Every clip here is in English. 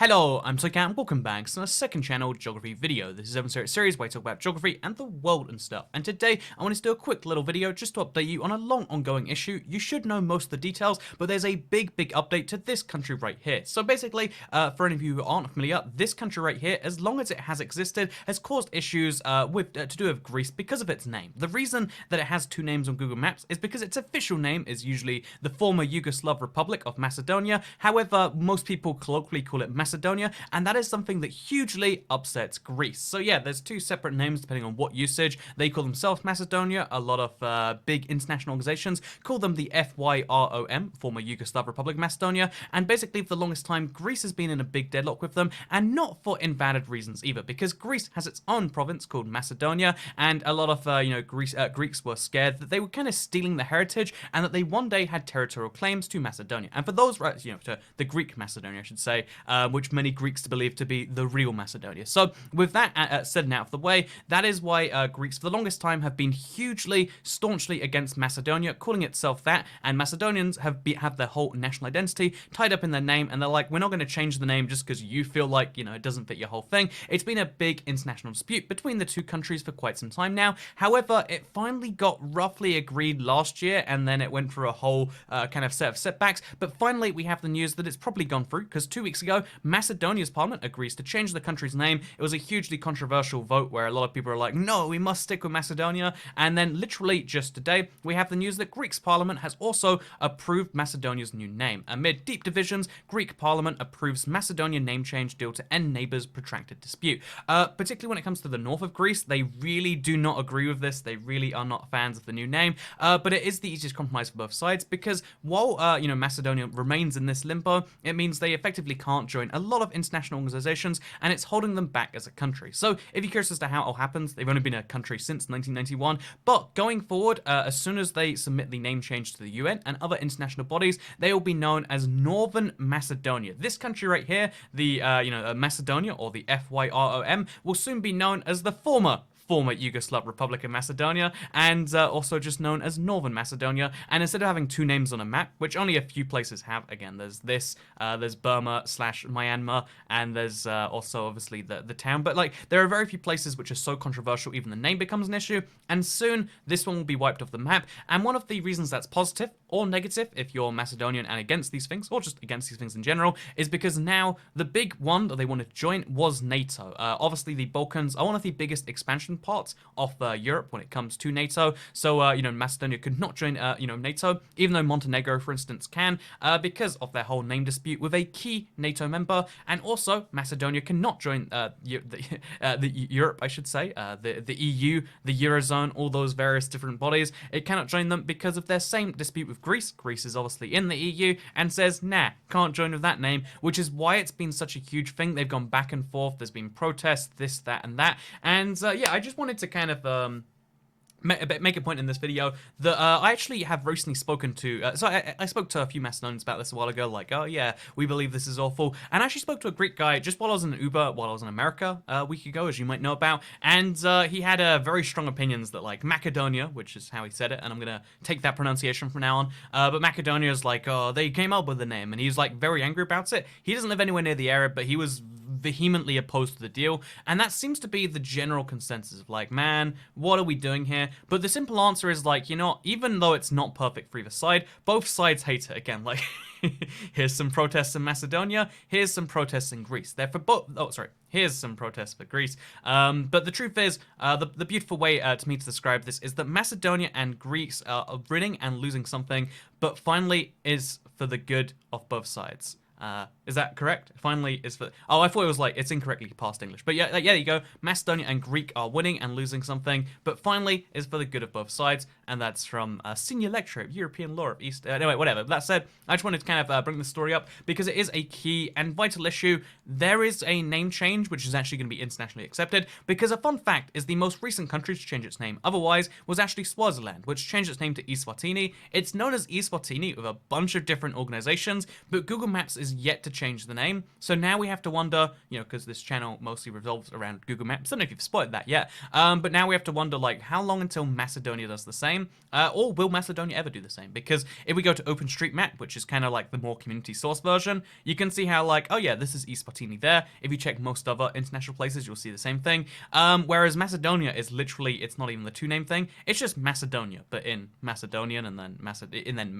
Hello, I'm Toycat, welcome back to our second channel geography video. This is a series where I talk about geography and the world and stuff. And today I wanted to do a quick little video just to update you on a long ongoing issue. You should know most of the details, but there's a big update to this country right here. So basically, for any of you who aren't familiar, this country right here, as long as it has existed, has caused issues to do with Greece because of its name. The reason that it has two names on Google Maps is because its official name is usually the former Yugoslav Republic of Macedonia. However, most people colloquially call it Macedonia, and that is something that hugely upsets Greece. So yeah, there's two separate names depending on what usage. They call themselves Macedonia. A lot of big international organizations call them the FYROM, former Yugoslav Republic of Macedonia, and basically for the longest time, Greece has been in a big deadlock with them, and not for invalid reasons either, because Greece has its own province called Macedonia, and a lot of Greeks were scared that they were kind of stealing the heritage, and that they one day had territorial claims to Macedonia, and for those, to the Greek Macedonia, I should say, which many Greeks believe to be the real Macedonia. So with that said and out of the way, that is why Greeks for the longest time have been hugely, staunchly against Macedonia, calling itself that, and Macedonians have their whole national identity tied up in their name, and they're like, we're not going to change the name just because you feel like, it doesn't fit your whole thing. It's been a big international dispute between the two countries for quite some time now. However, it finally got roughly agreed last year, and then it went through a whole kind of set of setbacks, but finally we have the news that it's probably gone through, because 2 weeks ago, Macedonia's parliament agrees to change the country's name. It was a hugely controversial vote where a lot of people are like, no, we must stick with Macedonia. And then literally just today, we have the news that Greece's parliament has also approved Macedonia's new name. Amid deep divisions, Greek parliament approves Macedonian name change deal to end neighbors' protracted dispute. Particularly when it comes to the north of Greece, they really do not agree with this. They really are not fans of the new name. But it is the easiest compromise for both sides, because while Macedonia remains in this limbo, it means they effectively can't join a lot of international organizations, and it's holding them back as a country. So if you're curious as to how it all happens, they've only been a country since 1991, but going forward, as soon as they submit the name change to the UN and other international bodies, they will be known as Northern Macedonia. This country right here, the Macedonia, or the FYROM, will soon be known as the former Yugoslav Republic of Macedonia, and also just known as Northern Macedonia. And instead of having two names on a map, which only a few places have, again, there's Burma / Myanmar, and there's also obviously the town, but like there are very few places which are so controversial even the name becomes an issue, and soon this one will be wiped off the map. And one of the reasons that's positive or negative, if you're Macedonian and against these things, or just against these things in general, is because now the big one that they wanted to join was NATO. Obviously the Balkans are one of the biggest expansion parts of Europe when it comes to NATO. So, Macedonia could not join, NATO, even though Montenegro, for instance, can, because of their whole name dispute with a key NATO member. And also, Macedonia cannot join the Europe, I should say, the EU, the Eurozone, all those various different bodies. It cannot join them because of their same dispute with Greece. Greece is obviously in the EU and says, nah, can't join with that name, which is why it's been such a huge thing. They've gone back and forth. There's been protests, this, that, and that. And yeah, I just wanted to kind of make a point in this video that I actually have recently spoken to, so I spoke to a few Macedonians about this a while ago, like, oh yeah, we believe this is awful, and I actually spoke to a Greek guy just while I was in Uber, while I was in America a week ago, as you might know about, and he had very strong opinions that, like, Macedonia, which is how he said it, and I'm gonna take that pronunciation from now on, but Macedonia is like, oh, they came up with the name, and he's like very angry about it. He doesn't live anywhere near the area, but he was vehemently opposed to the deal, and that seems to be the general consensus of like, man, what are we doing here? But the simple answer is like, even though it's not perfect for either side, both sides hate it. Again, like, here's some protests in Macedonia, here's some protests in Greece. They're for both. Oh, sorry. Here's some protests for Greece. But the truth is, the beautiful way to me to describe this is that Macedonia and Greece are winning and losing something, but finally is for the good of both sides. Is that correct? Finally is for... Oh, I thought it was like, it's incorrectly past English. But yeah, there you go. Macedonia and Greek are winning and losing something, but finally is for the good of both sides. And that's from a senior lecturer of European law of East... anyway, whatever. That said, I just wanted to kind of bring this story up because it is a key and vital issue. There is a name change, which is actually going to be internationally accepted, because a fun fact is the most recent country to change its name otherwise was actually Swaziland, which changed its name to Eswatini. It's known as Eswatini with a bunch of different organizations, but Google Maps is has yet to change the name. So now we have to wonder, because this channel mostly revolves around Google Maps. I don't know if you've spotted that yet, but now we have to wonder, like, how long until Macedonia does the same, or will Macedonia ever do the same? Because if we go to OpenStreetMap, which is kind of like the more community source version, you can see how, like, oh yeah, this is East Spartini there. If you check most other international places, you'll see the same thing. Whereas Macedonia is literally, it's not even the two-name thing. It's just Macedonia, but in Macedonian and then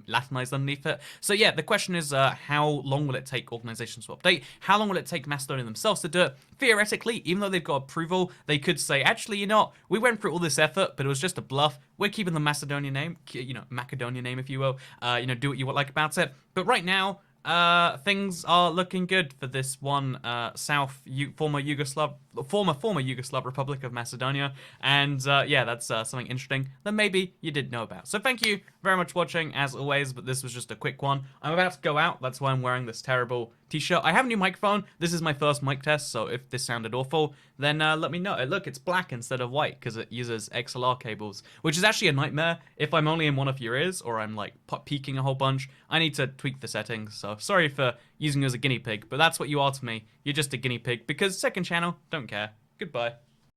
Latinized underneath it. So yeah, the question is, how long will it take organizations to update? How long will it take Macedonia themselves to do it? Theoretically, even though they've got approval, they could say, actually, we went through all this effort, but it was just a bluff. We're keeping the Macedonia name, Macedonia name, if you will. Do what you like about it. But right now, things are looking good for this one former Yugoslav Republic of Macedonia, and yeah, that's something interesting that maybe you didn't know about. So thank you very much for watching, as always, but this was just a quick one. I'm about to go out, that's why I'm wearing this terrible t-shirt. I have a new microphone. This is my first mic test, so if this sounded awful, then let me know. Look, it's black instead of white because it uses XLR cables, which is actually a nightmare. If I'm only in one of your ears, or I'm like peaking a whole bunch, I need to tweak the settings. So sorry for using you as a guinea pig, but that's what you are to me. You're just a guinea pig because second channel, don't care. Goodbye.